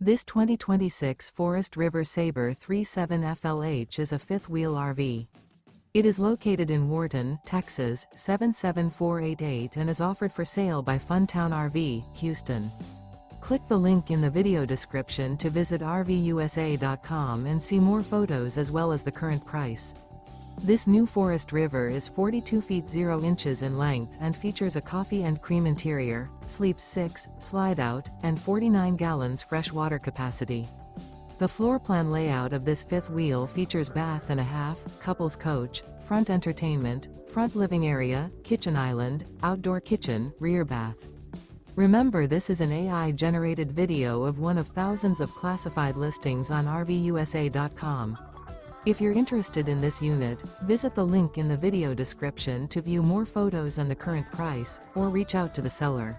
This 2026 Forest River Sabre 37 FLH is a fifth-wheel RV. It is located in Wharton, Texas, 77488 and is offered for sale by Funtown RV, Houston. Click the link in the video description to visit RVUSA.com and see more photos as well as the current price. This new Forest River is 42 feet 0 inches in length and features a coffee and cream interior, sleeps 6, slide-out, and 49 gallons fresh water capacity. The floor plan layout of this fifth wheel features bath and a half, couples coach, front entertainment, front living area, kitchen island, outdoor kitchen, rear bath. Remember, this is an AI-generated video of one of thousands of classified listings on RVUSA.com. If you're interested in this unit, visit the link in the video description to view more photos and the current price, or reach out to the seller.